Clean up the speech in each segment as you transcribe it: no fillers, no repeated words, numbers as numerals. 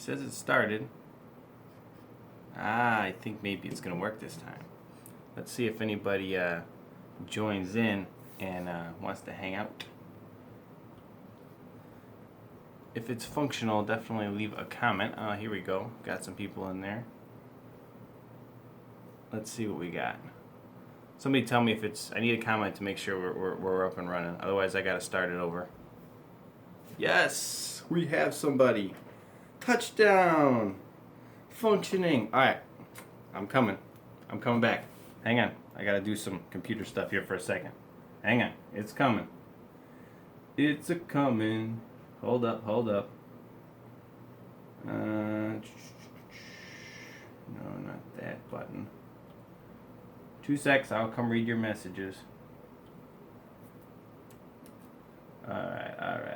says it started. I think maybe it's gonna work this time. Let's see if anybody joins in and wants to hang out. If it's functional, definitely leave a comment. Here we go. Got some people in there. Let's see what we got. Somebody tell me if it's... I need a comment to make sure we're up and running. Otherwise, I got to start it over. Yes! We have somebody. Touchdown! Functioning. Alright. I'm coming. I'm coming back. Hang on. I got to do some computer stuff here for a second. Hang on. It's coming. It's a coming. Hold up, hold up. No, not that button. 2 secs, I'll come read your messages. Alright. Alright.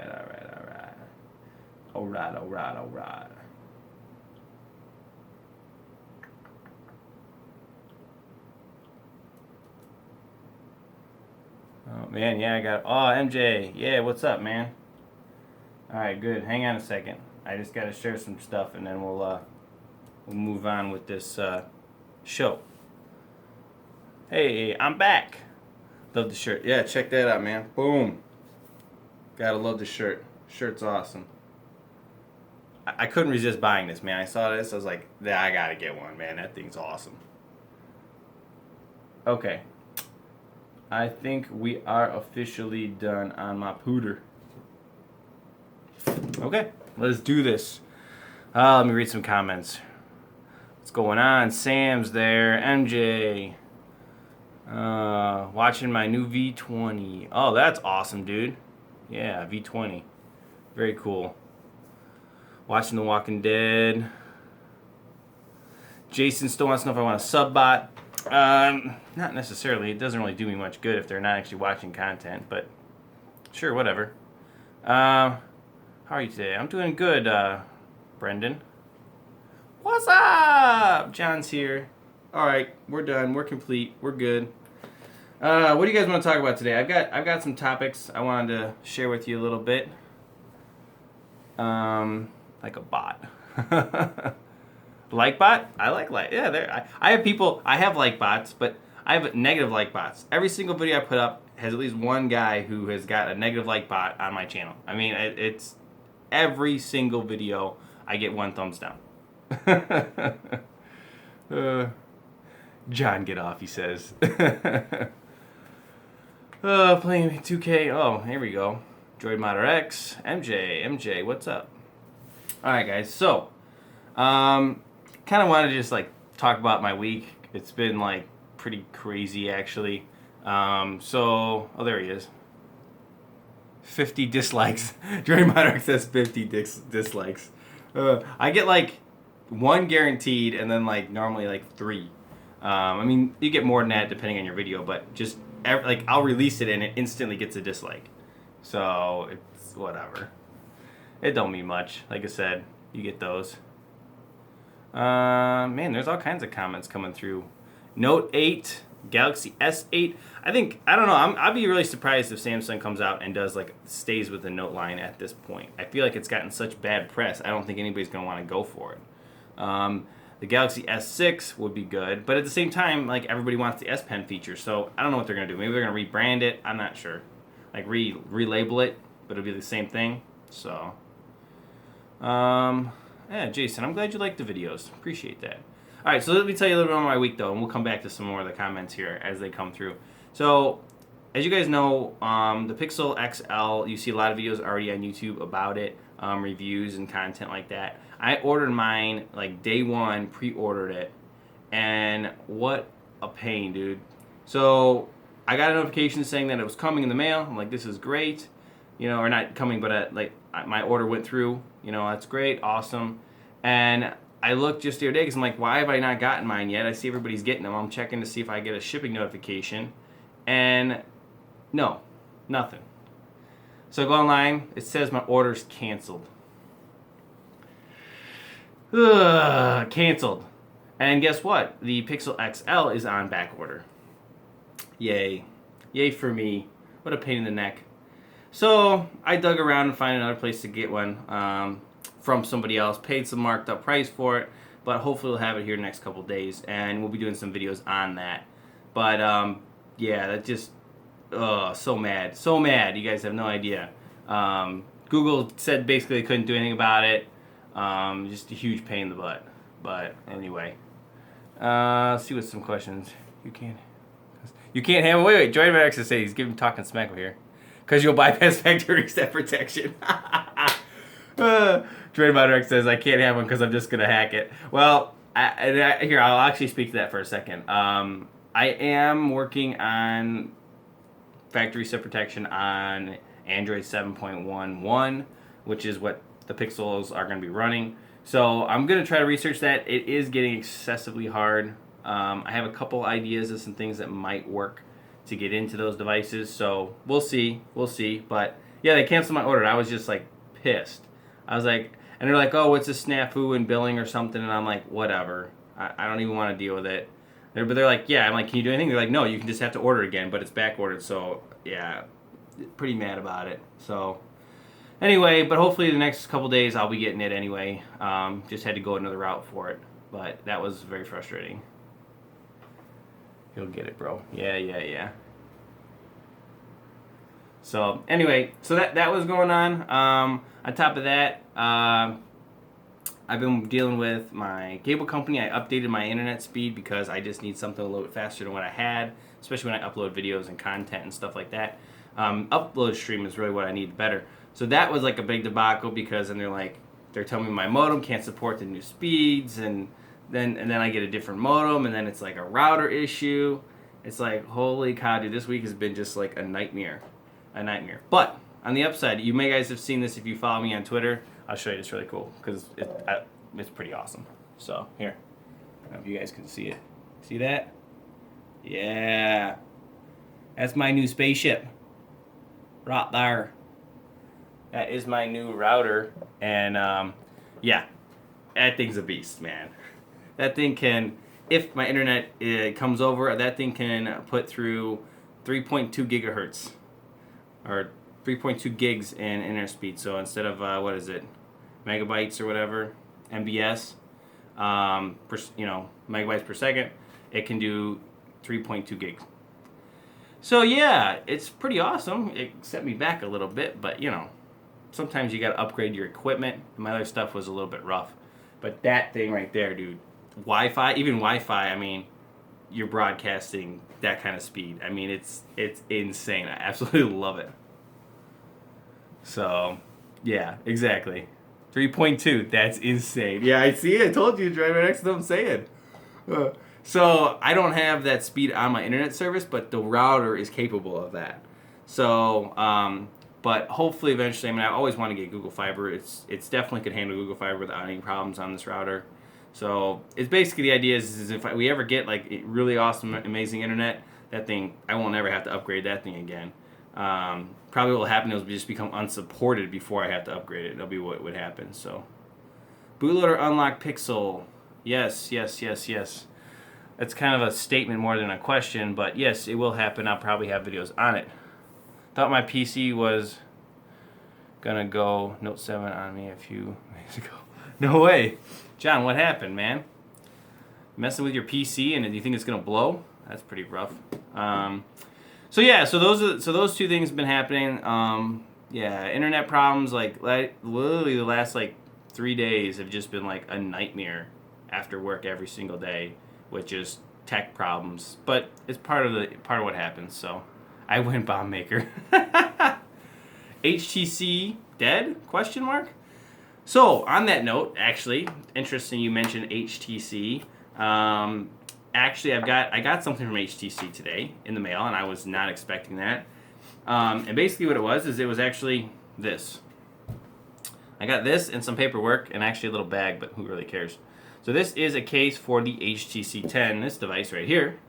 Oh man, yeah, I got... Oh, MJ, yeah, what's up, man? Alright, good. Hang on a second. I just gotta share some stuff and then we'll move on with this show. Hey, I'm back. Love the shirt. Yeah, check that out, man. Boom. Gotta love the shirt. Shirt's awesome. I couldn't resist buying this, man. I saw this, I was like, yeah, I gotta get one, man. That thing's awesome. Okay. I think we are officially done on my pooter. Okay, let's do this. Let me read some comments. What's going on? Sam's there. MJ. Watching my new V20. Oh, that's awesome, dude. Yeah, V20. Very cool. Watching The Walking Dead. Jason still wants to know if I want a sub bot. Not necessarily. It doesn't really do me much good if they're not actually watching content, but sure, whatever. How are you today? I'm doing good, Brendan. What's up? John's here. Alright, we're done. We're complete. We're good. What do you guys want to talk about today? I've got some topics I wanted to share with you a little bit. Like a bot. Like bot? I like. Yeah, I have people. I have like bots, but I have negative like bots. Every single video I put up has at least one guy who has got a negative like bot on my channel. I mean, it's every single video I get 1 thumbs down. John, get off, he says. Playing 2K. Oh, here we go. Droid Modder X. MJ, what's up? Alright, guys. So, kind of wanted to just, like, talk about my week. It's been, like, pretty crazy, actually. Oh, there he is. 50 dislikes. Droid Modder X says 50 dislikes. I get, like, 1 guaranteed, and then, like, normally, like, 3. I mean, you get more than that depending on your video, but just, like, I'll release it and it instantly gets a dislike. So, it's whatever. It don't mean much. Like I said, you get those. Man, there's all kinds of comments coming through. Note 8, Galaxy S8. I don't know, I'd be really surprised if Samsung comes out and does, like, stays with the Note line at this point. I feel like it's gotten such bad press, I don't think anybody's going to want to go for it. The Galaxy S6 would be good, but at the same time, like, everybody wants the S Pen feature, so I don't know what they're going to do. Maybe they're going to rebrand it, I'm not sure. Like, relabel it, but it'll be the same thing, so. Yeah, Jason, I'm glad you liked the videos. Appreciate that. Alright, so let me tell you a little bit about my week, though, and we'll come back to some more of the comments here as they come through. So, as you guys know, the Pixel XL, you see a lot of videos already on YouTube about it, reviews and content like that. I ordered mine, like, day 1, pre-ordered it, and what a pain, dude. So, I got a notification saying that it was coming in the mail. I'm like, this is great. You know, or not coming, but, like, my order went through. You know, that's great, awesome. And I looked just the other day because I'm like, why have I not gotten mine yet? I see everybody's getting them. I'm checking to see if I get a shipping notification. And no, nothing. So I go online. It says my order's canceled. Canceled. And guess what? The Pixel XL is on back order. Yay. Yay for me. What a pain in the neck. So I dug around and found another place to get one. from somebody else, paid some marked up price for it, but hopefully we'll have it here next couple days, and we'll be doing some videos on that. But yeah, that just so mad, so mad. You guys have no idea. Google said basically they couldn't do anything about it. Just a huge pain in the butt. But anyway, let's see what some questions you can't have. Wait, Joy X is saying he's talking smack over here because you'll bypass factory reset protection. Dreadmodder X says I can't have one because I'm just gonna hack it. Well, here I'll actually speak to that for a second. I am working on factory reset protection on Android 7.11, which is what the Pixels are going to be running. So I'm going to try to research that. It is getting excessively hard. I have a couple ideas of some things that might work to get into those devices. So we'll see. We'll see. But yeah, they canceled my order. I was just like pissed. I was like, and they're like, oh, what's a snafu in billing or something? And I'm like, whatever. I don't even want to deal with it. But they're like, yeah. I'm like, can you do anything? They're like, no, you can just have to order again, but it's back ordered. So yeah, pretty mad about it. So anyway, but hopefully the next couple days I'll be getting it anyway. Just had to go another route for it, but that was very frustrating. You'll get it, bro. Yeah. So anyway, so that was going on. On top of that, I've been dealing with my cable company. I updated my internet speed because I just need something a little bit faster than what I had, especially when I upload videos and content and stuff like that. Upload stream is really what I need better. So that was like a big debacle because then they're telling me my modem can't support the new speeds, and then I get a different modem, and then it's like a router issue. It's like, holy cow, dude, this week has been just like a nightmare. But on the upside, you may guys have seen this if you follow me on Twitter. I'll show you. It's really cool because it's pretty awesome. So here, I don't know if you guys can see it. See that? Yeah, that's my new spaceship. Right there. That is my new router, and yeah, that thing's a beast, man. That thing can, if my internet comes over, that thing can put through 3.2 gigahertz, or 3.2 gigs in internet speed. So instead of what is it, megabytes or whatever, MBS, megabytes per second, it can do 3.2 gigs. So yeah, it's pretty awesome. It set me back a little bit, but sometimes you gotta upgrade your equipment. My other stuff was a little bit rough, but that thing right there, dude, even Wi-Fi. I mean, you're broadcasting that kind of speed. I mean, it's insane. I absolutely love it. So, yeah, exactly. 3.2. That's insane. Yeah, I see. I told you, Driver X. What I'm saying. So I don't have that speed on my internet service, but the router is capable of that. So, but hopefully eventually, I always want to get Google Fiber. It's definitely could handle Google Fiber without any problems on this router. So it's basically the idea is if we ever get like really awesome, amazing internet, that thing, I won't ever have to upgrade that thing again. Probably what will happen is it'll just become unsupported before I have to upgrade it. That'll be what would happen. So bootloader unlock Pixel. Yes. That's kind of a statement more than a question, but yes, it will happen. I'll probably have videos on it. Thought my PC was gonna go Note 7 on me a few days ago. No way. John, what happened, man? Messing with your PC and do you think it's gonna blow? That's pretty rough. So those two things have been happening. Yeah, internet problems like literally the last 3 days have just been like a nightmare after work every single day with just tech problems. But it's part of what happens. So I went bomb maker. HTC dead? Question mark. So on that note, actually, interesting you mentioned HTC. Actually, I got something from HTC today in the mail, and I was not expecting that. And basically what it was actually this. I got this and some paperwork and actually a little bag, but who really cares? So this is a case for the HTC 10, this device right here.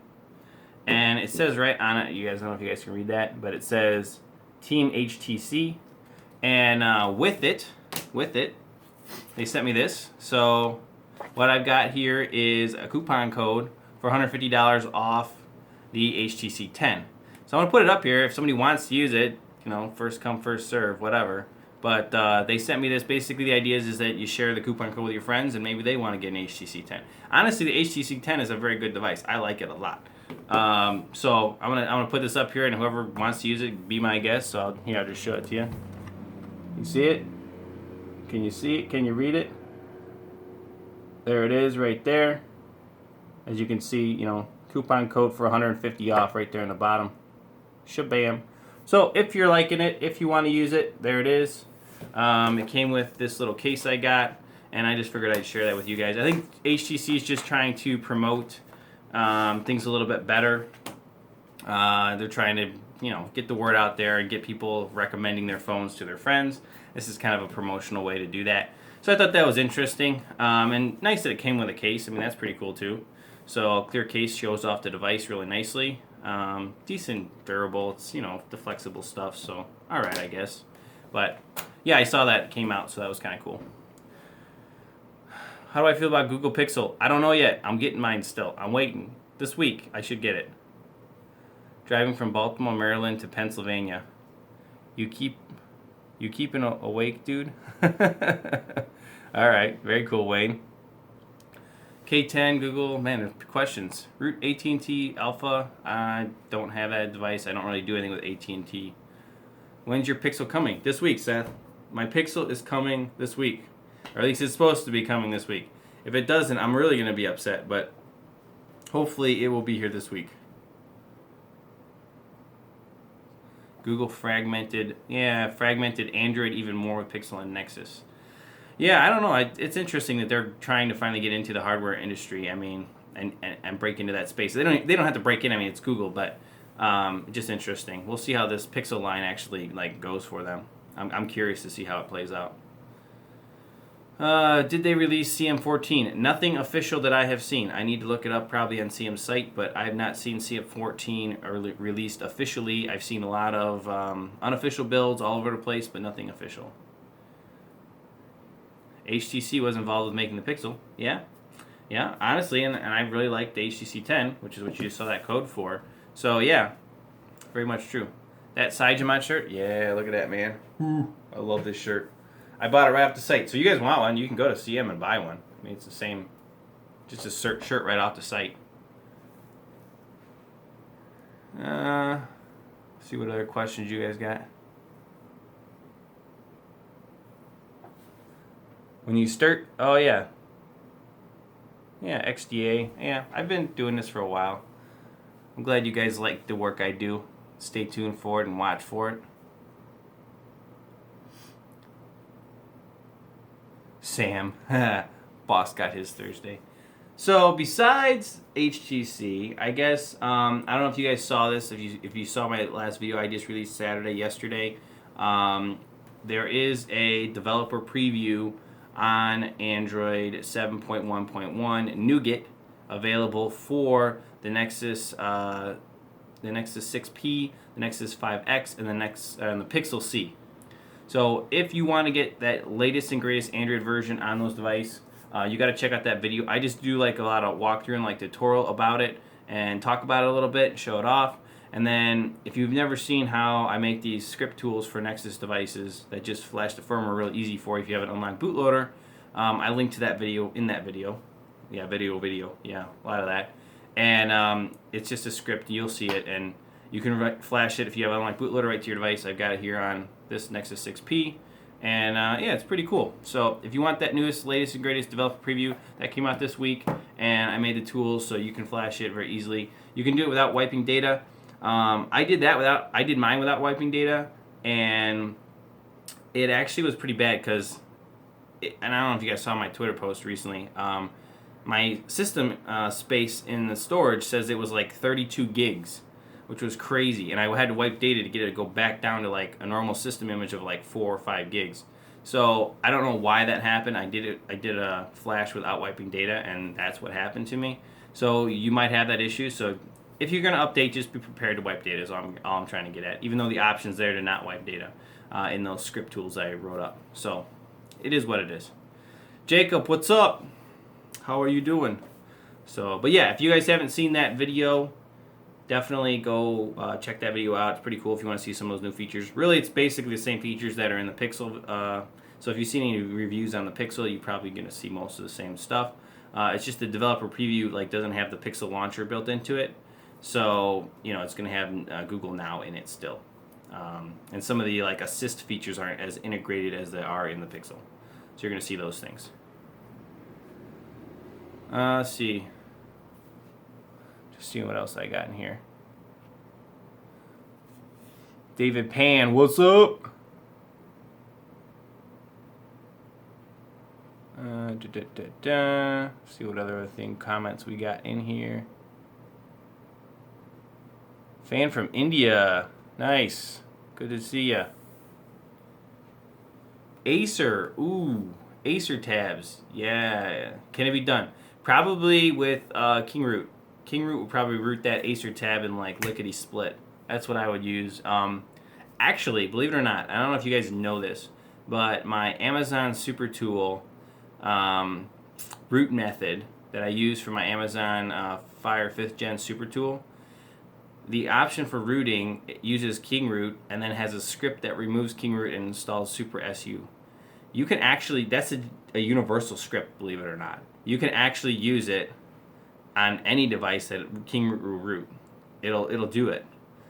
And it says right on it, you guys, I don't know if you guys can read that, but it says Team HTC. And with it, they sent me this. So what I've got here is a coupon code for $150 off the HTC 10. So I'm going to put it up here. If somebody wants to use it, first come, first serve, whatever. But they sent me this. Basically, the idea is that you share the coupon code with your friends, and maybe they want to get an HTC 10. Honestly, the HTC 10 is a very good device. I like it a lot. So I'm gonna put this up here, and whoever wants to use it, be my guest. So I'll just show it to you. You see it? Can you see it? Can you read it? There it is, right there. As you can see, you know, coupon code for 150 off right there in the bottom. Shabam. So if you're liking it, if you want to use it, there it is. It came with this little case I got, and I just figured I'd share that with you guys. I think HTC is just trying to promote things a little bit better. They're trying to, you know, get the word out there and get people recommending their phones to their friends. This is kind of a promotional way to do that. So I thought that was interesting, and nice that it came with a case. I mean, that's pretty cool too. So a clear case shows off the device really nicely. Decent durable. It's, you know, the flexible stuff, so alright, I guess. But yeah, I saw that it came out, so that was kind of cool. How do I feel about Google Pixel? I don't know yet. I'm getting mine still. I'm waiting. This week, I should get it. Driving from Baltimore, Maryland to Pennsylvania. You keeping awake, dude? Alright, very cool, Wayne. K10, Google, man, there's questions. Root AT&T Alpha, I don't have that device. I don't really do anything with AT&T. When's your Pixel coming? This week, Seth. My Pixel is coming this week. Or at least it's supposed to be coming this week. If it doesn't, I'm really going to be upset, but hopefully it will be here this week. Google fragmented Android even more with Pixel and Nexus. Yeah, I don't know. It's interesting that they're trying to finally get into the hardware industry. I mean, and break into that space. They don't have to break in. I mean, it's Google, but just interesting. We'll see how this Pixel line actually like goes for them. I'm curious to see how it plays out. Did they release CM14? Nothing official that I have seen. I need to look it up probably on CM's site, but I have not seen CM14 released officially. I've seen a lot of unofficial builds all over the place, but nothing official. HTC was involved with making the Pixel. Yeah, honestly, and I really like the HTC 10, which is what you just saw that code for. So yeah, very much true. That CyanogenMod shirt, yeah, look at that, man. I love this shirt. I bought it right off the site. So you guys want one, you can go to CM and buy one. I mean, it's the same, just a shirt right off the site. See what other questions you guys got. When you start, oh yeah. Yeah, XDA. Yeah, I've been doing this for a while. I'm glad you guys like the work I do. Stay tuned for it and watch for it. Sam, boss got his Thursday. So besides HTC, I guess I don't know if you guys saw this. If you saw my last video I just released yesterday, there is a developer preview on Android 7.1.1 Nougat available for the Nexus 6P, the Nexus 5X, and the Pixel C. So if you want to get that latest and greatest Android version on those devices, you got to check out that video. I just do like a lot of walkthrough and like tutorial about it and talk about it a little bit, show it off. And then if you've never seen how I make these script tools for Nexus devices that just flash the firmware real easy for you if you have an unlocked bootloader, I linked to that video in that video. Yeah, video. Yeah, a lot of that. And it's just a script. You'll see it. And you can flash it if you have an unlocked bootloader right to your device. I've got it here on this Nexus 6P. And yeah, it's pretty cool. So if you want that newest, latest, and greatest developer preview, that came out this week. And I made the tools so you can flash it very easily. You can do it without wiping data. I did mine without wiping data, and it actually was pretty bad because, and I don't know if you guys saw my Twitter post recently, my system space in the storage says it was like 32 gigs, which was crazy, and I had to wipe data to get it to go back down to like a normal system image of like 4 or 5 gigs. So I don't know why that happened. I did a flash without wiping data, and that's what happened to me. So you might have that issue. So if you're going to update, just be prepared to wipe data is all I'm trying to get at, even though the option's there to not wipe data in those script tools I wrote up. So it is what it is. Jacob, what's up? How are you doing? So, but yeah, if you guys haven't seen that video, definitely go check that video out. It's pretty cool if you want to see some of those new features. Really, it's basically the same features that are in the Pixel. So if you've seen any reviews on the Pixel, you're probably going to see most of the same stuff. It's just the developer preview doesn't have the Pixel launcher built into it. So, it's going to have Google Now in it still. And some of the assist features aren't as integrated as they are in the Pixel. So you're going to see those things. Let's see. Just seeing what else I got in here. David Pan, what's up? See what other comments we got in here. Fan from India. Nice. Good to see ya. Acer. Ooh. Acer tabs. Yeah. Can it be done? Probably with KingRoot. KingRoot would probably root that Acer tab in lickety split. That's what I would use. Actually, believe it or not, I don't know if you guys know this, but my Amazon Super Tool root method that I use for my Amazon Fire 5th Gen Super Tool, the option for rooting uses KingRoot and then has a script that removes KingRoot and installs Super SU. You can actually, that's a universal script, believe it or not. You can actually use it on any device that KingRoot will root. It'll do it.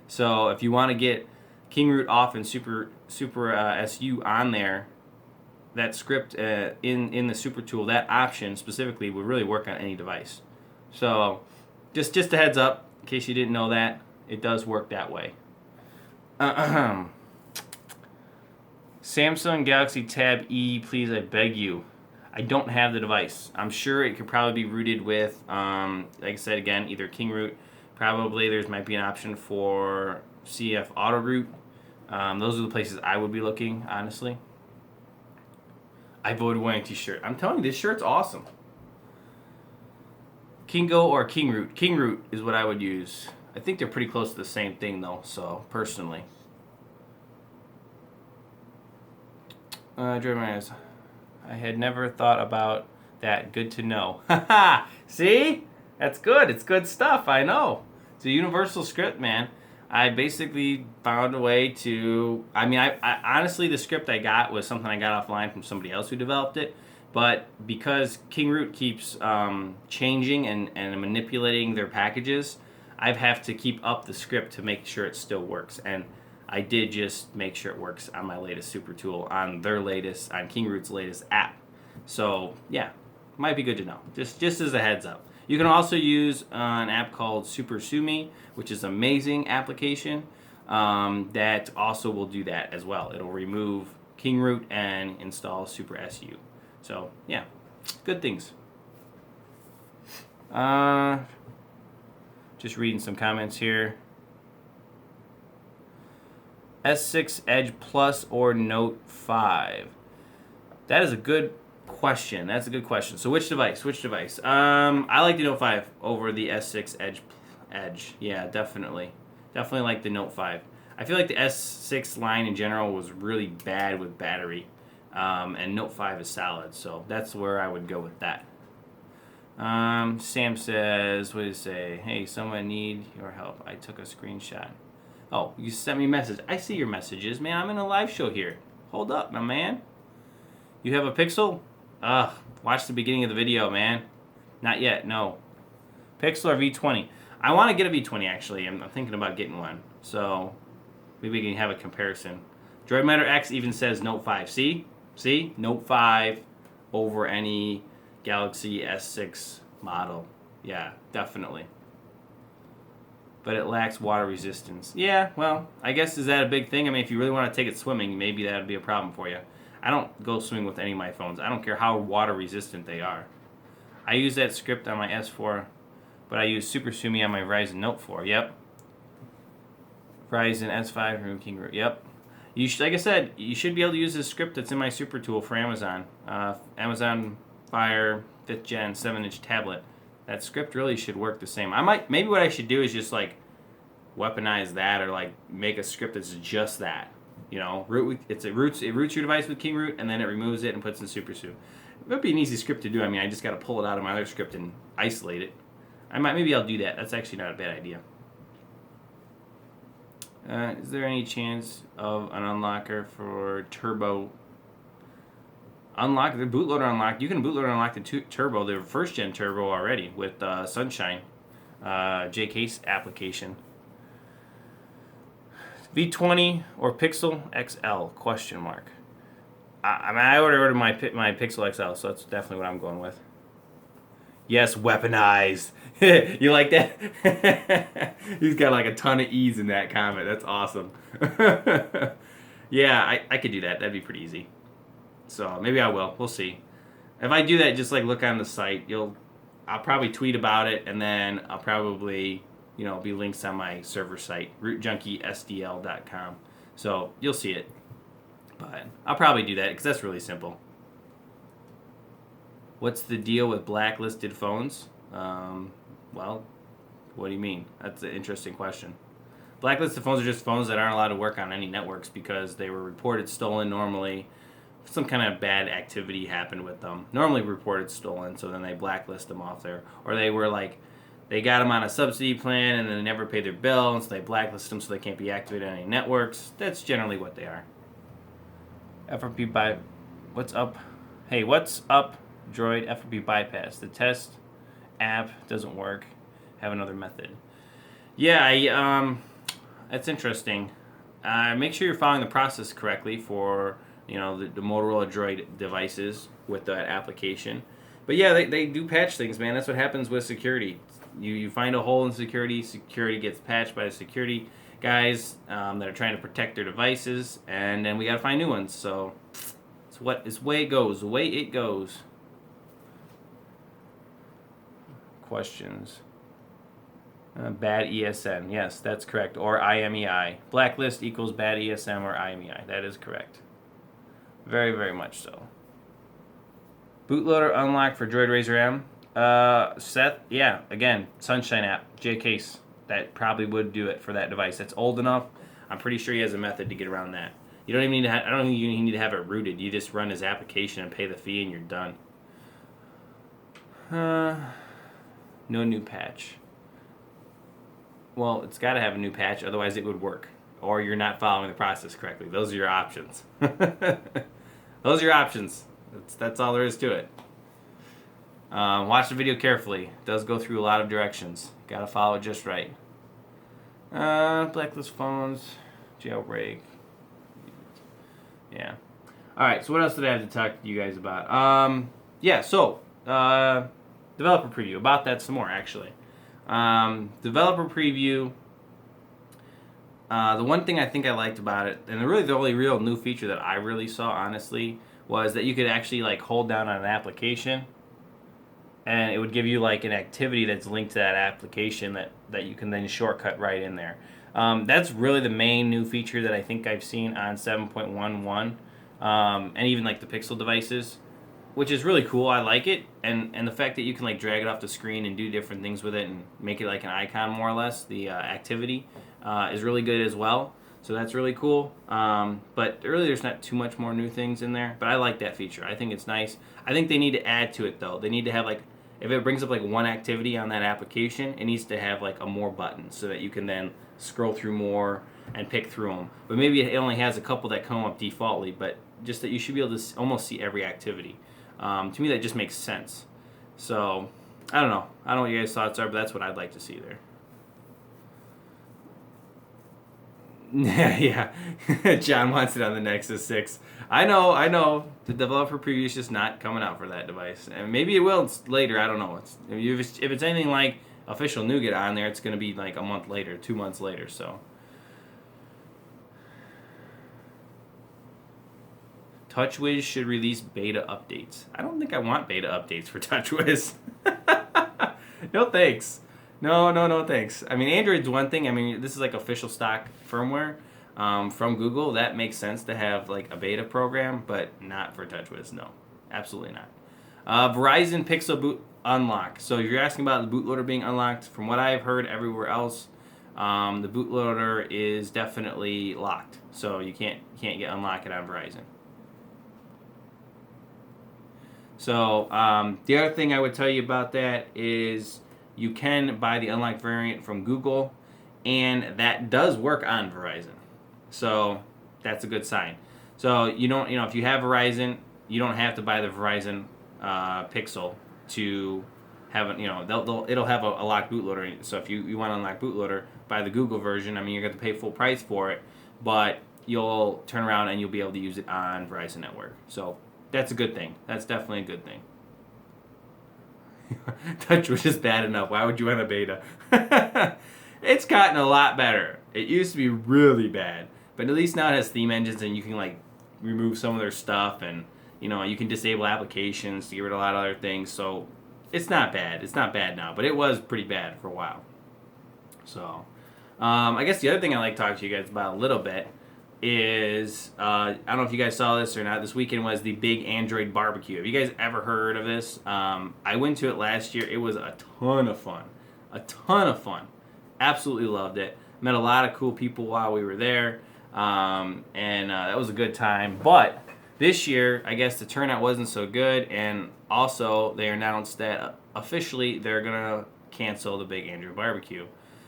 So if you want to get KingRoot off and Super SU on there, that script in the Super Tool, that option specifically would really work on any device. So just a heads up, in case you didn't know that, it does work that way. Samsung Galaxy Tab E, please, I beg you. I don't have the device. I'm sure it could probably be rooted with, like I said again, either KingRoot. Probably might be an option for CF Auto Root. Those are the places I would be looking, honestly. I voted wearing a t-shirt. I'm telling you, this shirt's awesome. Kingo or KingRoot? KingRoot is what I would use. I think they're pretty close to the same thing, though, so, personally. I had never thought about that. Good to know. Haha! See? That's good. It's good stuff, I know. It's a universal script, man. I basically found a way to... I honestly, the script I got was something I got offline from somebody else who developed it. But because KingRoot keeps changing and manipulating their packages, I have to keep up the script to make sure it still works. And I did just make sure it works on my latest Super Tool, on KingRoot's latest app. So, yeah, might be good to know. Just as a heads up. You can also use an app called SuperSumi, which is an amazing application that also will do that as well. It'll remove KingRoot and install Super SU. So, yeah, good things. Just reading some comments here. S6 Edge Plus or Note 5? That is a good question. That's a good question. So which device? I like the Note 5 over the S6 Edge. Yeah, definitely like the Note 5. I feel like the S6 line in general was really bad with battery, and Note 5 is solid, so that's where I would go with that. Sam says, what did it say? Hey, someone need your help. I took a screenshot. Oh, you sent me a message. I see your messages, man. I'm in a live show here. Hold up, my man. You have a Pixel? Watch the beginning of the video, man. Not yet, no. Pixel or V20? I want to get a V20, actually. I'm thinking about getting one. So, maybe we can have a comparison. DroidMatter X even says Note 5. See? Note 5 over any Galaxy S6 model. Yeah, definitely. But it lacks water resistance. Yeah, well, I guess is that a big thing? I mean, if you really want to take it swimming, maybe that would be a problem for you. I don't go swimming with any of my phones. I don't care how water resistant they are. I use that script on my S4, but I use SuperSumi on my Verizon Note 4. Yep. Verizon S5 from KingRoot. Yep. Like I said, you should be able to use this script that's in my Super Tool for Amazon. Amazon Fire 5th Gen 7-inch tablet. That script really should work the same. Maybe what I should do is just weaponize that, or make a script that's just that. You know, it roots your device with KingRoot, and then it removes it and puts in SuperSU. It would be an easy script to do. I mean, I just got to pull it out of my other script and isolate it. Maybe I'll do that. That's actually not a bad idea. Is there any chance of an unlocker for turbo? Unlock the bootloader unlock. You can bootloader unlock the turbo, the first gen turbo already with Sunshine JCase application. V20 or Pixel XL? Question mark. I mean, I already ordered my Pixel XL, so that's definitely what I'm going with. Yes, weaponized. You like that? He's got like a ton of E's in that comment. That's awesome. Yeah, I could do that. That'd be pretty easy. So maybe I will. We'll see. If I do that, just like look on the site. I'll probably tweet about it, and then I'll probably be links on my server site, rootjunkysdl.com. So you'll see it. But I'll probably do that because that's really simple. What's the deal with blacklisted phones? Well, what do you mean? That's an interesting question. Blacklisted phones are just phones that aren't allowed to work on any networks because they were reported stolen normally. Some kind of bad activity happened with them. Normally reported stolen, so then they blacklist them off there. Or they were like, they got them on a subsidy plan and then they never paid their bill, and so they blacklist them so they can't be activated on any networks. That's generally what they are. FRP by, what's up? Hey, what's up, Droid? FRP bypass. The test app doesn't work. Have another method. Yeah, that's interesting. Make sure you're following the process correctly for the Motorola Droid devices with that application. But yeah, they do patch things, man. That's what happens with security. You find a hole in security. Security gets patched by the security guys that are trying to protect their devices, and then we gotta find new ones. So it's the way it goes. The way it goes. Questions. Bad ESN. Yes, that's correct. Or IMEI. Blacklist equals bad ESM or IMEI. That is correct. Very, very much so. Bootloader unlock for Droid Razr M. Seth, yeah, again, Sunshine app, JCase. That probably would do it for that device. That's old enough. I'm pretty sure he has a method to get around that. You don't even need to I don't think you need to have it rooted. You just run his application and pay the fee and you're done. No new patch. Well, it's got to have a new patch, otherwise it would work. Or you're not following the process correctly. Those are your options. Those are your options. That's all there is to it. Watch the video carefully. It does go through a lot of directions. Got to follow it just right. Blacklist phones, jailbreak. Yeah. All right. So what else did I have to talk to you guys about? Yeah. So developer preview. About that some more actually. Developer preview. The one thing I think I liked about it, and really the only real new feature that I really saw, honestly, was that you could actually like hold down on an application, and it would give you like an activity that's linked to that application that you can then shortcut right in there. That's really the main new feature that I think I've seen on 7.11, and even like the Pixel devices, which is really cool. I like it, and the fact that you can like drag it off the screen and do different things with it and make it like an icon more or less, the activity, is really good as well. So that's really cool. But really there's not too much more new things in there, but I like that feature. I think it's nice. I think they need to add to it though. They need to have like, if it brings up like one activity on that application, it needs to have like a more button so that you can then scroll through more and pick through them. But maybe it only has a couple that come up defaultly, but just that you should be able to almost see every activity. To me that just makes sense. So I don't know. I don't know what you guys' thoughts are, but that's what I'd like to see there. Yeah. John wants it on the Nexus 6. I know. The developer preview is just not coming out for that device. And maybe it will later. I don't know. If it's anything like official nougat on there, it's going to be like a month later, 2 months later. So TouchWiz should release beta updates. I don't think I want beta updates for TouchWiz. No thanks. No thanks. I mean, Android's one thing. I mean, this is like official stock firmware from Google. That makes sense to have like a beta program, but not for TouchWiz. No, absolutely not. Verizon Pixel boot unlock. So if you're asking about the bootloader being unlocked, from what I've heard everywhere else, the bootloader is definitely locked. So you can't get unlock it on Verizon. So the other thing I would tell you about that is you can buy the unlocked variant from Google, and that does work on Verizon. So that's a good sign. So you don't, if you have Verizon, you don't have to buy the Verizon Pixel to have it. It'll have a locked bootloader. So if you want to unlock bootloader, buy the Google version. I mean, you're going to pay full price for it, but you'll turn around and you'll be able to use it on Verizon network. So that's a good thing. That's definitely a good thing. Touch was just bad enough. Why would you want a beta? It's gotten a lot better. It used to be really bad, but at least now it has theme engines and you can like remove some of their stuff, and you can disable applications to get rid of a lot of other things. So it's not bad. It's not bad now, but it was pretty bad for a while. So I guess the other thing I'd like to talk to you guys about a little bit is I don't know if you guys saw this or not. This weekend was the Big Android Barbecue. Have you guys ever heard of this? I went to it last year. It was a ton of fun. A ton of fun. Absolutely loved it. Met a lot of cool people while we were there, and that was a good time. But this year, I guess the turnout wasn't so good, and also they announced that officially they're going to cancel the Big Android Barbecue.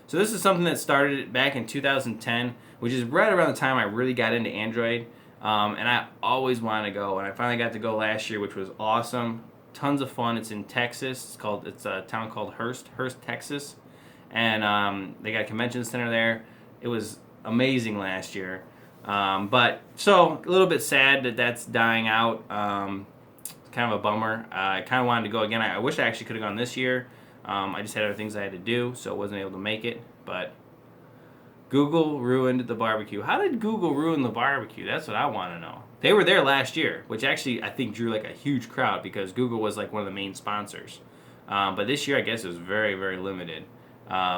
So this is something that started back in 2010, which is right around the time I really got into Android, and I always wanted to go, and I finally got to go last year, which was awesome. Tons of fun. It's in Texas. It's a town called Hurst, Texas. And they got a convention center there. It was amazing last year. But so a little bit sad that that's dying out. It's kind of a bummer. I kind of wanted to go again. I wish I actually could have gone this year. I just had other things I had to do, so I wasn't able to make it. But Google ruined the barbecue. How did Google ruin the barbecue? That's what I want to know. They were there last year, which actually I think drew like a huge crowd because Google was like one of the main sponsors. But this year I guess it was very, very limited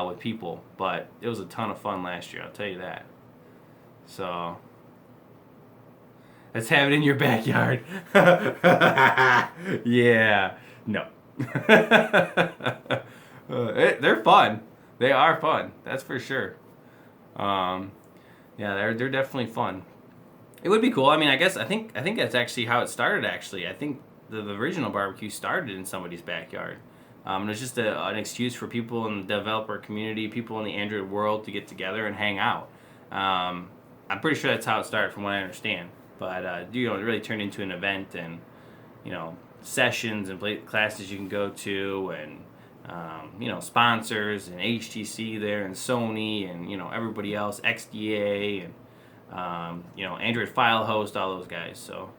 with people. But it was a ton of fun last year, I'll tell you that. So let's have it in your backyard. Yeah. No. They're fun. They are fun. That's for sure. Yeah, they're definitely fun. It would be cool. I mean, I think that's actually how it started. Actually, I think the original barbecue started in somebody's backyard. It was just an excuse for people in the developer community, people in the Android world to get together and hang out. I'm pretty sure that's how it started, from what I understand. But it really turned into an event, and sessions and classes you can go to, and sponsors and HTC there, and Sony, and everybody else, XDA, and Android File Host, all those guys. So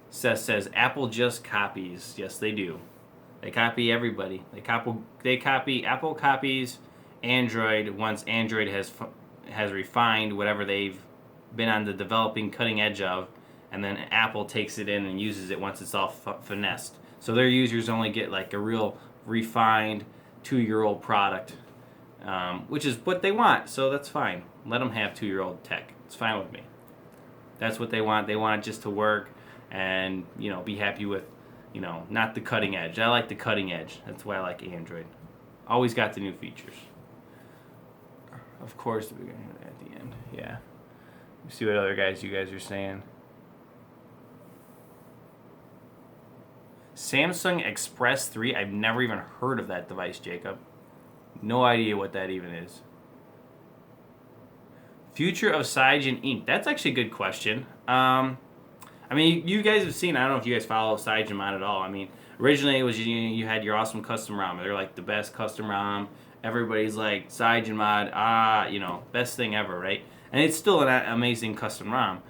Seth says Apple just copies. Yes, they do. They copy everybody. Apple copies Android once Android has refined whatever they've been on the developing cutting edge of, and then Apple takes it in and uses it once it's all finessed. So their users only get like a real refined 2-year-old product, which is what they want. So that's fine. Let them have 2-year-old tech. It's fine with me. That's what they want. They want it just to work and be happy with not the cutting edge. I like the cutting edge. That's why I like Android. Always got the new features. Of course, we're going to hear that at the end. Yeah. See what other you guys are saying. Samsung Express 3. I've never even heard of that device, Jacob. No idea what that even is. Future of Cygen Inc. That's actually a good question. I mean, you guys have seen, I don't know if you guys follow CyanogenMod at all. I mean, originally it was you had your awesome custom ROM. They're like the best custom ROM. Everybody's like, CyanogenMod, best thing ever, right? And it's still an amazing custom ROM.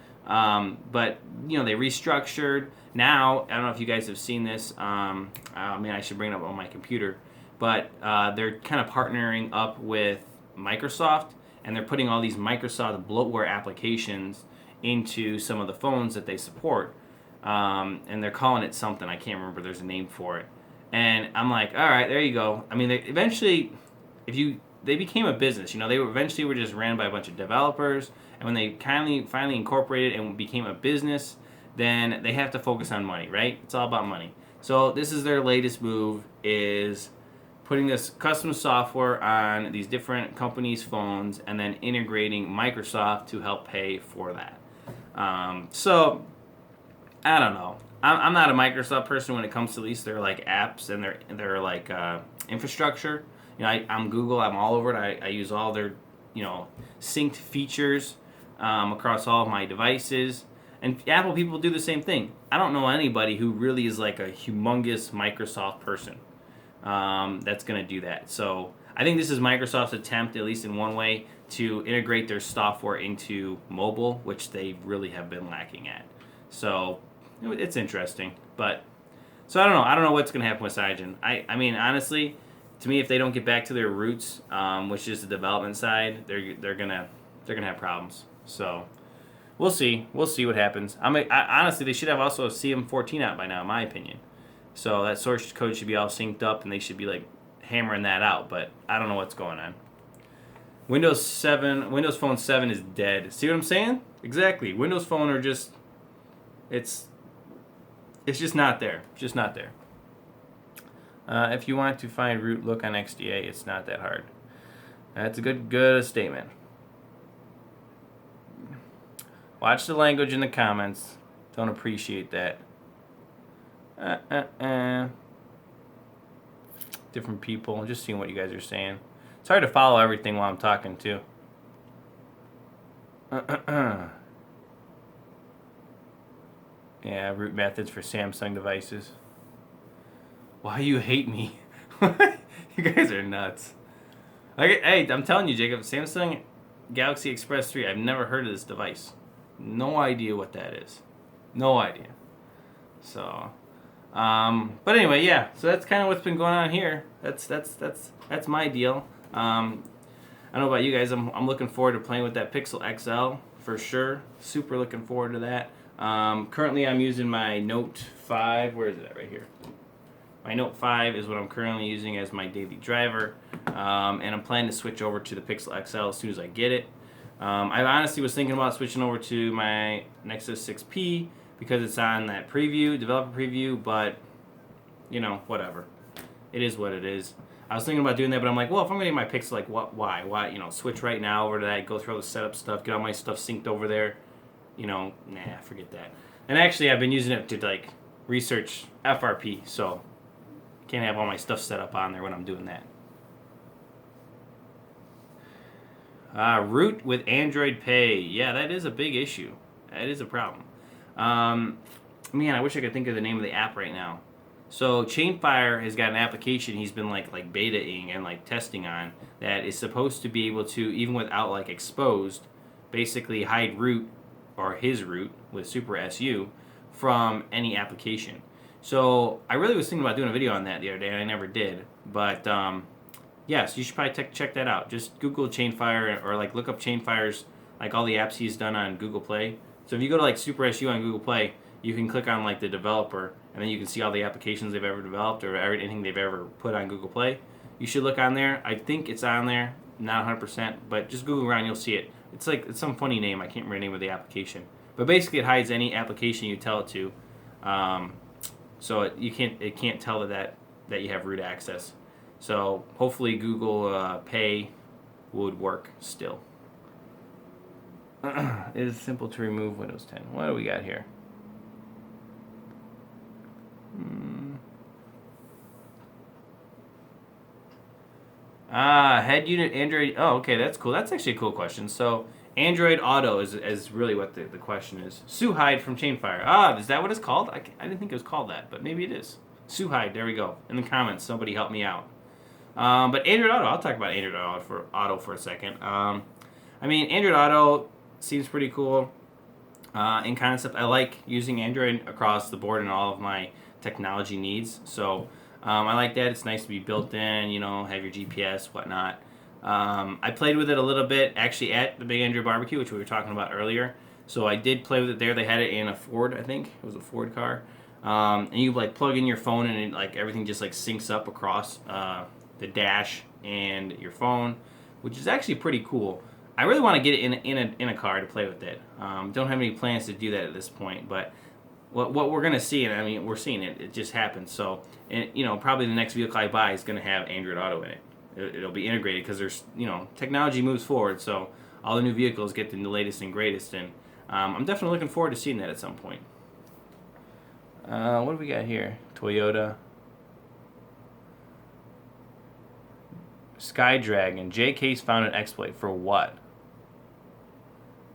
But, they restructured. Now, I don't know if you guys have seen this. I should bring it up on my computer. But they're kind of partnering up with Microsoft, and they're putting all these Microsoft bloatware applications into some of the phones that they support. And they're calling it something. I can't remember. There's a name for it. And I'm like, all right, there you go. I mean, eventually, they became a business. They eventually were just ran by a bunch of developers. And when they finally incorporated and became a business, then they have to focus on money, right? It's all about money. So this is their latest move, is putting this custom software on these different companies' phones and then integrating Microsoft to help pay for that. So I don't know. I'm not a Microsoft person when it comes to at least their like apps and their like infrastructure. I'm Google. I'm all over it. I use all their synced features across all of my devices. And Apple people do the same thing. I don't know anybody who really is like a humongous Microsoft person that's going to do that. So I think this is Microsoft's attempt, at least in one way, to integrate their software into mobile, which they really have been lacking at. So it's interesting. But so I don't know. I don't know what's going to happen with Cyanogen. I mean, honestly, to me, if they don't get back to their roots, which is the development side, they're gonna have problems. So we'll see. We'll see what happens. Honestly, they should have also a CM14 out by now, in my opinion. So that source code should be all synced up, and they should be like hammering that out. But I don't know what's going on. Windows Phone 7 is dead. See what I'm saying? Exactly. Windows Phone are just, it's just not there. It's just not there. If you want to find root, look on XDA. It's not that hard. That's a good statement. Watch the language in the comments. Don't appreciate that. Different people. Just seeing what you guys are saying. It's hard to follow everything while I'm talking too. Yeah, root methods for Samsung devices. Why you hate me? You guys are nuts. Like, hey, I'm telling you, Jacob, Samsung Galaxy Express 3. I've never heard of this device. No idea what that is. No idea. So, but anyway, yeah. So that's kind of what's been going on here. That's my deal. I don't know about you guys. I'm looking forward to playing with that Pixel XL for sure. Super looking forward to that. Currently, I'm using my Note 5. Where is it at? Right here. My Note 5 is what I'm currently using as my daily driver, and I'm planning to switch over to the Pixel XL as soon as I get it. I honestly was thinking about switching over to my Nexus 6P because it's on that developer preview, but, whatever. It is what it is. I was thinking about doing that, but I'm like, well, if I'm going to get my Pixel, like, why? Switch right now over to that, go through all the setup stuff, get all my stuff synced over there. Nah, forget that. And actually, I've been using it to, research FRP, so can't have all my stuff set up on there when I'm doing that. Root with Android Pay. Yeah, that is a big issue. That is a problem. Man, I wish I could think of the name of the app right now. So Chainfire has got an application he's been like beta-ing and testing on that is supposed to be able to, even without exposed, basically hide root or his root with Super SU from any application. So I really was thinking about doing a video on that the other day, and I never did. But yes, you should probably check that out. Just Google Chainfire or look up Chainfire's all the apps he's done on Google Play. So if you go to Super SU on Google Play, you can click on the developer, and then you can see all the applications they've ever developed or anything they've ever put on Google Play. You should look on there. I think it's on there, not 100%, but just Google around, you'll see it. It's some funny name. I can't remember the name of the application, but basically it hides any application you tell it to. So it can't tell that you have root access. So hopefully Google Pay would work still. It is simple to remove Windows 10. What do we got here? Head unit Android. Oh, okay, that's cool. That's actually a cool question. So Android Auto is really what the question is. Suhide from Chainfire. Is that what it's called? I didn't think it was called that, but maybe it is. Suhide, there we go. In the comments, somebody help me out. But Android Auto, I'll talk about Android Auto for a second. Android Auto seems pretty cool. In concept, I like using Android across the board in all of my technology needs. So I like that. It's nice to be built in, have your GPS, whatnot. I played with it a little bit actually at the Big Andrew Barbecue, which we were talking about earlier. So I did play with it there. They had it in a Ford, I think. It was a Ford car. And you plug in your phone and it, everything just syncs up across the dash and your phone, which is actually pretty cool. I really want to get it in a car to play with it. Don't have any plans to do that at this point, but what we're gonna see, and we're seeing it. It just happens. So, and probably the next vehicle I buy is gonna have Android Auto in it. It'll be integrated because there's technology moves forward. So all the new vehicles get the latest and greatest, and I'm definitely looking forward to seeing that at some point. What do we got here? Toyota. Skydragon. J Case found an exploit for what?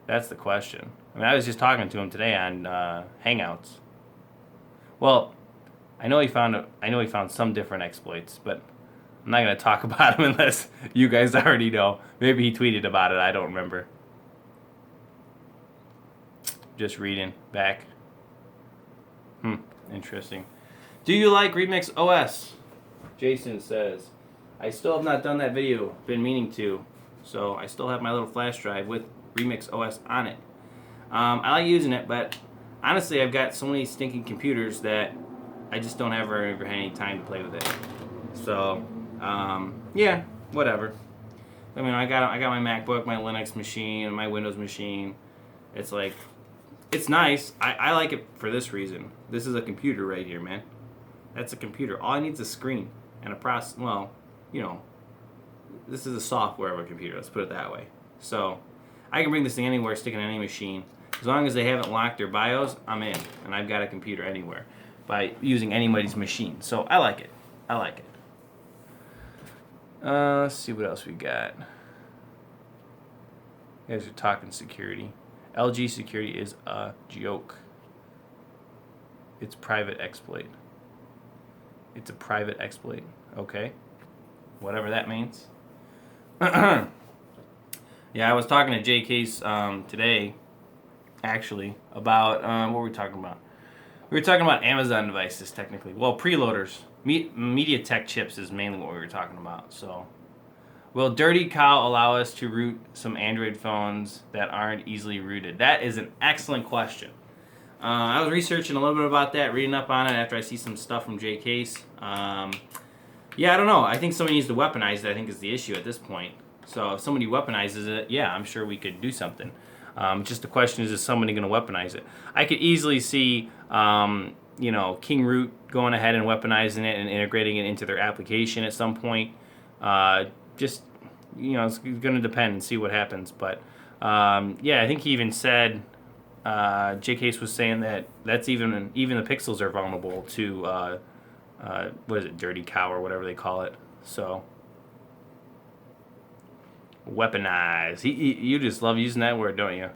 That's the question. I mean, I was just talking to him today on Hangouts. Well, I know he found some different exploits, but I'm not gonna talk about him unless you guys already know. Maybe he tweeted about it. I don't remember. Just reading back. Interesting. Do you like Remix OS? Jason says, I still have not done that video. Been meaning to. So I still have my little flash drive with Remix OS on it. I like using it, but honestly, I've got so many stinking computers that I just don't ever have any time to play with it. So, yeah, whatever. I mean, I got my MacBook, my Linux machine, and my Windows machine. It's like, it's nice. I like it for this reason. This is a computer right here, man. That's a computer. All I need is a screen and a process. Well, you know, this is the software of a computer. Let's put it that way. So I can bring this thing anywhere, stick it in any machine. As long as they haven't locked their BIOS, I'm in, and I've got a computer anywhere by using anybody's machine. So I like it. I like it. Let's see what else we got. You guys are talking security. LG security is a joke. It's private exploit. It's a private exploit. Okay. Whatever that means. Yeah, I was talking to JK's today, actually, about, what were we talking about? We were talking about Amazon devices, technically. Well, preloaders. MediaTek chips is mainly what we were talking about. So, will Dirty Cow allow us to root some Android phones that aren't easily rooted? That is an excellent question. I was researching a little bit about that, reading up on it after I see some stuff from JK's. Yeah, I don't know. I think somebody needs to weaponize it, I think, is the issue at this point. So if somebody weaponizes it, yeah, I'm sure we could do something. Just the question is somebody going to weaponize it? I could easily see, you know, King Root going ahead and weaponizing it and integrating it into their application at some point. Just, you know, it's going to depend and see what happens. But, yeah, I think he even said, JK's was saying that that's even the Pixels are vulnerable to, what is it, Dirty Cow or whatever they call it. So, weaponize. You just love using that word, don't you?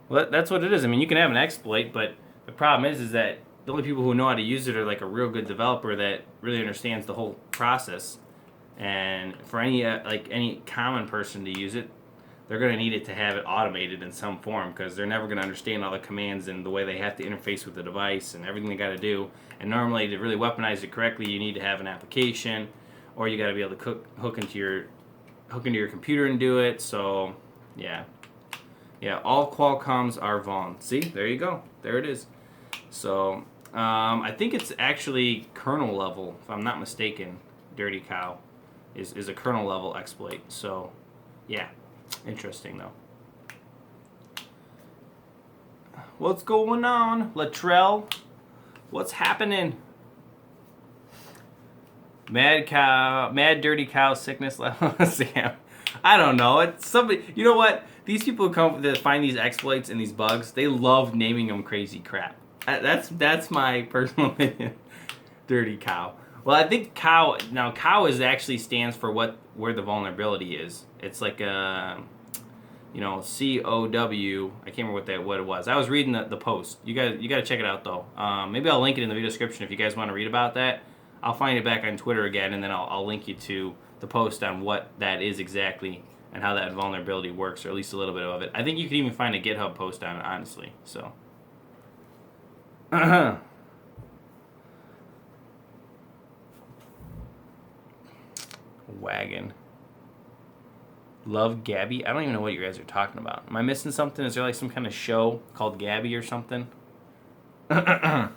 Well, that's what it is. I mean, you can have an exploit, but the problem is that the only people who know how to use it are like a real good developer that really understands the whole process. And for any common person to use it, they're going to need it to have it automated in some form because they're never going to understand all the commands and the way they have to interface with the device and everything they got to do. And normally, to really weaponize it correctly, you need to have an application, or you got to be able to hook into your computer and do it. So, yeah, all Qualcomms are vuln. See, there you go, there it is. So, I think it's actually kernel level, if I'm not mistaken. Dirty Cow is a kernel level exploit. So, yeah. Interesting, though. What's going on, Latrell? What's happening? Mad Dirty Cow sickness level. Sam, I don't know. It's somebody. You know what? These people who come that find these exploits and these bugs, they love naming them crazy crap. That's my personal opinion. Dirty Cow. Well, I think cow is actually stands for where the vulnerability is. It's like a, you know, COW. I can't remember what it was. I was reading the post. You got to check it out though. Maybe I'll link it in the video description if you guys want to read about that. I'll find it back on Twitter again, and then I'll link you to the post on what that is exactly and how that vulnerability works, or at least a little bit of it. I think you could even find a GitHub post on it, honestly. So. Wagon. Love Gabby? I don't even know what you guys are talking about. Am I missing something? Is there like some kind of show called Gabby or something? You know,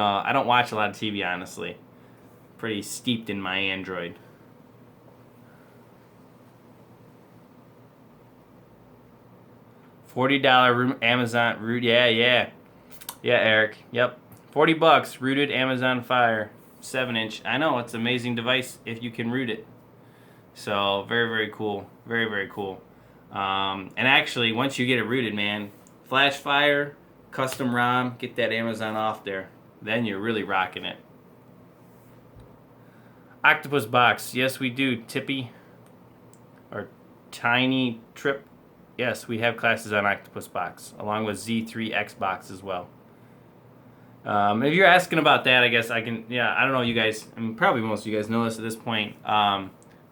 I don't watch a lot of TV, honestly. Pretty steeped in my Android. $40 Amazon root. Yeah, Eric. Yep. $40 rooted Amazon Fire 7-inch. I know, it's an amazing device if you can root it. So very, very cool. Very, very cool. And actually, once you get it rooted, man, flash fire, custom ROM, get that Amazon off there. Then you're really rocking it. Octopus Box. Yes, we do. Tippy. Or Tiny Trip. Yes, we have classes on Octopus Box, along with Z3X Box as well. If you're asking about that, I guess I can, yeah, I don't know, you guys, I mean, probably most of you guys know this at this point,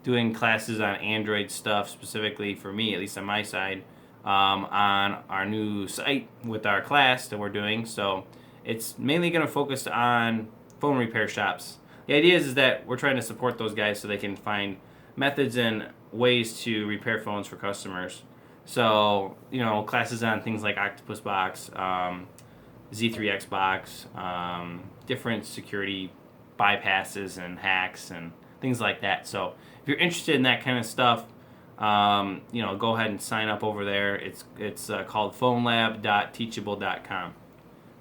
doing classes on Android stuff, specifically for me, at least on my side, on our new site with our class that we're doing. So it's mainly going to focus on phone repair shops. The idea is that we're trying to support those guys so they can find methods and ways to repair phones for customers. So, you know, classes on things like Octopus Box, Z3X Box, different security bypasses and hacks and things like that. So if you're interested in that kind of stuff, you know, go ahead and sign up over there. It's called phonelab.teachable.com.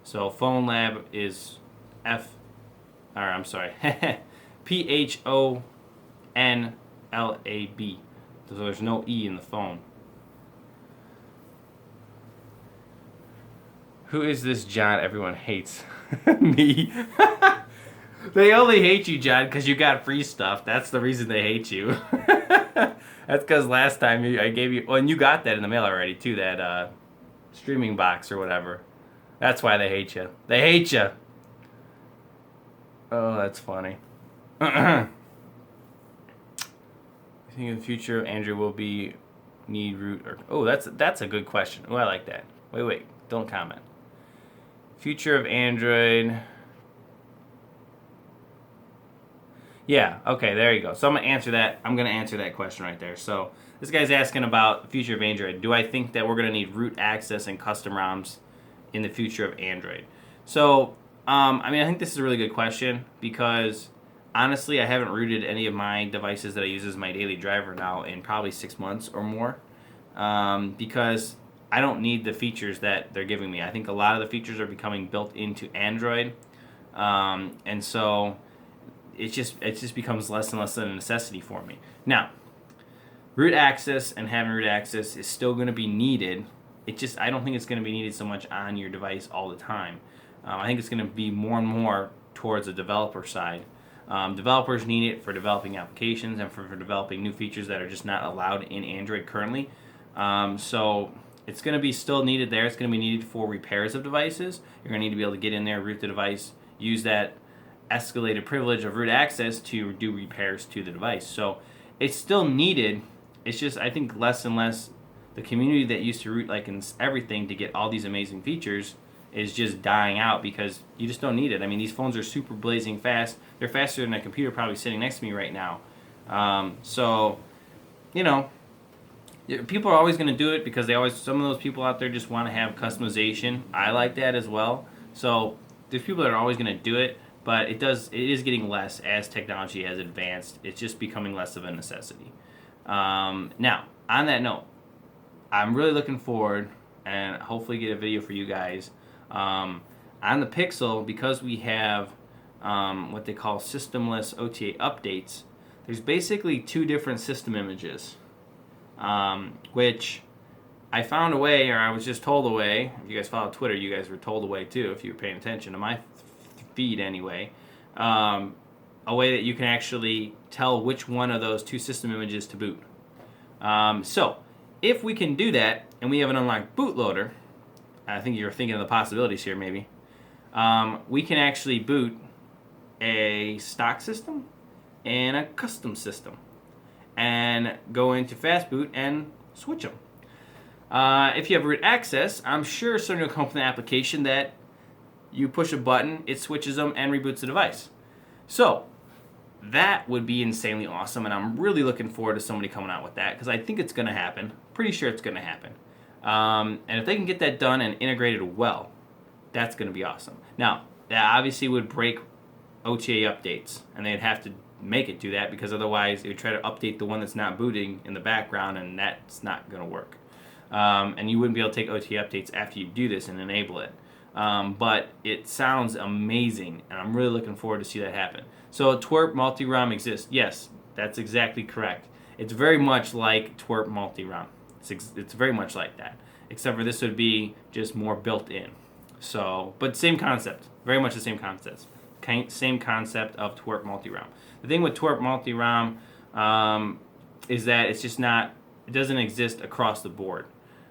So phonelab is PHONLAB. So there's no E in the phone. Who is this John everyone hates? Me. They only hate you, John, because you got free stuff. That's the reason they hate you. That's because last time I gave you... Well, and you got that in the mail already, too, that streaming box or whatever. That's why they hate you. They hate you. Oh, that's funny. I think in the future, Android will need root... Oh, that's a good question. Oh, I like that. Wait. Don't comment. Future of Android... Yeah, okay, there you go. So I'm going to answer that. I'm going to answer that question right there. So this guy's asking about the future of Android. Do I think that we're going to need root access and custom ROMs in the future of Android? So, I mean, I think this is a really good question because, honestly, I haven't rooted any of my devices that I use as my daily driver now in probably 6 months or more because I don't need the features that they're giving me. I think a lot of the features are becoming built into Android, and so... It just becomes less and less of a necessity for me. Now, root access and having root access is still going to be needed. I don't think it's going to be needed so much on your device all the time. I think it's going to be more and more towards the developer side. Developers need it for developing applications and for developing new features that are just not allowed in Android currently. So it's going to be still needed there. It's going to be needed for repairs of devices. You're going to need to be able to get in there, root the device, use that escalated privilege of root access to do repairs to the device. So it's still needed. It's just, I think, less and less. The community that used to root like in everything to get all these amazing features is just dying out because you just don't need it. I mean, these phones are super blazing fast. They're faster than a computer probably sitting next to me right now. So, you know, people are always going to do it because some of those people out there just want to have customization. I like that as well. So there's people that are always going to do it. But it is getting less as technology has advanced. It's just becoming less of a necessity. Now, on that note, I'm really looking forward and hopefully get a video for you guys on the Pixel because we have what they call systemless OTA updates. There's basically 2 different system images, which I found a way, or I was just told a way. If you guys follow Twitter, you guys were told a way too if you were paying attention to my feed anyway, a way that you can actually tell which one of those 2 system images to boot. So if we can do that and we have an unlocked bootloader, I think you're thinking of the possibilities here maybe, we can actually boot a stock system and a custom system and go into fast boot and switch them. If you have root access, I'm sure someone will come up with an application that you push a button, it switches them, and reboots the device. So, that would be insanely awesome, and I'm really looking forward to somebody coming out with that, because I think it's going to happen. Pretty sure it's going to happen. And if they can get that done and integrated well, that's going to be awesome. Now, that obviously would break OTA updates, and they'd have to make it do that, because otherwise it would try to update the one that's not booting in the background, and that's not going to work. And you wouldn't be able to take OTA updates after you do this and enable it. But it sounds amazing, and I'm really looking forward to see that happen. So twerp multi-ROM exists. Yes, that's exactly correct. It's very much like twerp multi-ROM. It's very much like that, except for this would be just more built in. So, but same concept, very much the same concept. same concept of twerp multi-ROM. The thing with twerp multi-ROM is that it's just not, it doesn't exist across the board.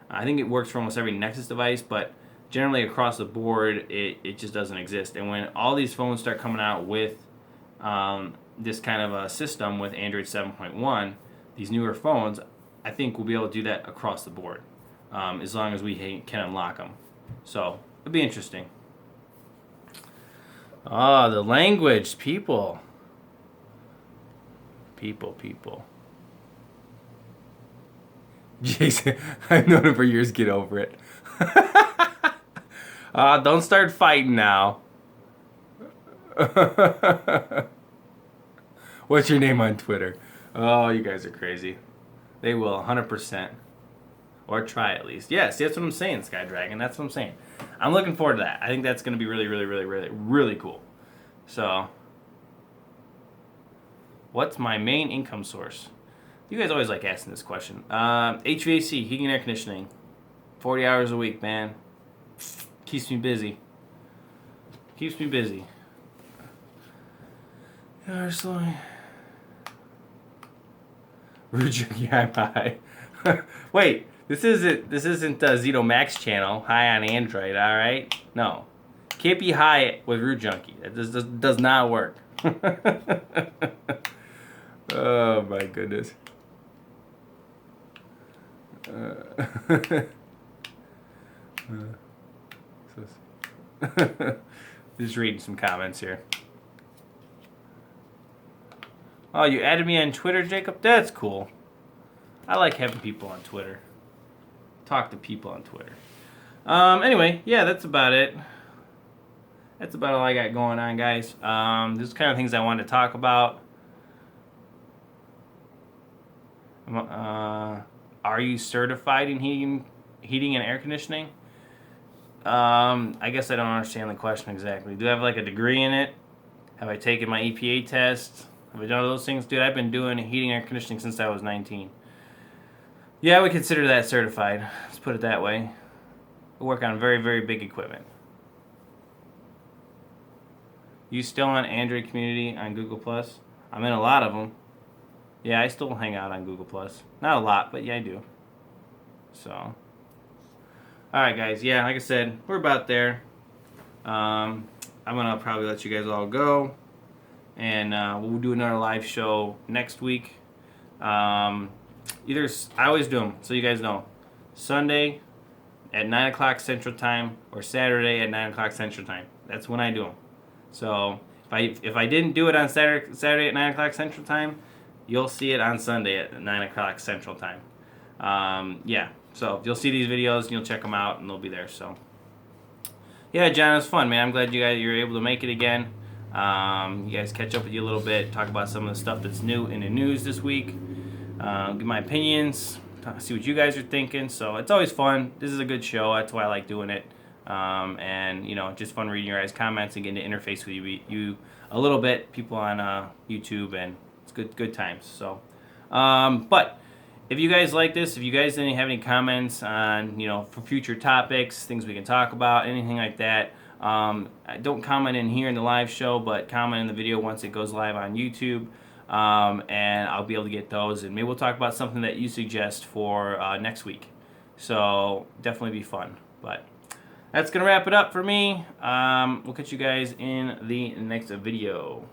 I think it works for almost every Nexus device, but generally across the board, it just doesn't exist. And when all these phones start coming out with this kind of a system with Android 7.1, these newer phones, I think we'll be able to do that across the board, as long as we can unlock them. So it'll be interesting. Oh, the language, people. People. Jason, I've known him for years. Get over it. Don't start fighting now. What's your name on Twitter? Oh, you guys are crazy. They will, 100%. Or try at least. Yes, that's what I'm saying, Sky Dragon. That's what I'm saying. I'm looking forward to that. I think that's going to be really cool. So, what's my main income source? You guys always like asking this question. HVAC, heating and air conditioning. 40 hours a week, man. Keeps me busy. Rootjunky, I'm high. Wait, this isn't Zito Max channel. High on Android, all right? No, can't be high with Rootjunky. That does not work. Oh my goodness. Just reading some comments here. Oh, you added me on Twitter, Jacob? That's cool. I like having people on Twitter. Talk to people on Twitter. Anyway, yeah, that's about it. That's about all I got going on, guys. This is kind of things I wanted to talk about. Are you certified in heating and air conditioning? I guess I don't understand the question exactly. Do I have like a degree in it? Have I taken my EPA test? Have I done all those things? Dude, I've been doing heating and air conditioning since I was 19. Yeah, I would consider that certified. Let's put it that way. I work on very big equipment. You still on Android community on Google+? I'm in a lot of them. Yeah, I still hang out on Google+. Not a lot, but yeah, I do. So, alright guys, yeah, like I said, we're about there. I'm going to probably let you guys all go. And we'll do another live show next week. I always do them, so you guys know. Sunday at 9 o'clock Central Time or Saturday at 9 o'clock Central Time. That's when I do them. So if I didn't do it on Saturday at 9 o'clock Central Time, you'll see it on Sunday at 9 o'clock Central Time. Yeah, so you'll see these videos and you'll check them out and they'll be there. So yeah, John, it was fun, man. I'm glad you were able to make it again. You guys catch up with you a little bit, talk about some of the stuff that's new in the news this week, give my opinions, see what you guys are thinking. So it's always fun. This is a good show. That's why I like doing it. And you know, just fun reading your guys' comments and getting to interface with you a little bit. People on YouTube, and it's good times. So, but if you guys like this, if you guys didn't have any comments on, you know, for future topics, things we can talk about, anything like that. Don't comment in here in the live show, but comment in the video once it goes live on YouTube, and I'll be able to get those, and maybe we'll talk about something that you suggest for next week. So definitely be fun. But that's gonna wrap it up for me. We'll catch you guys in the next video.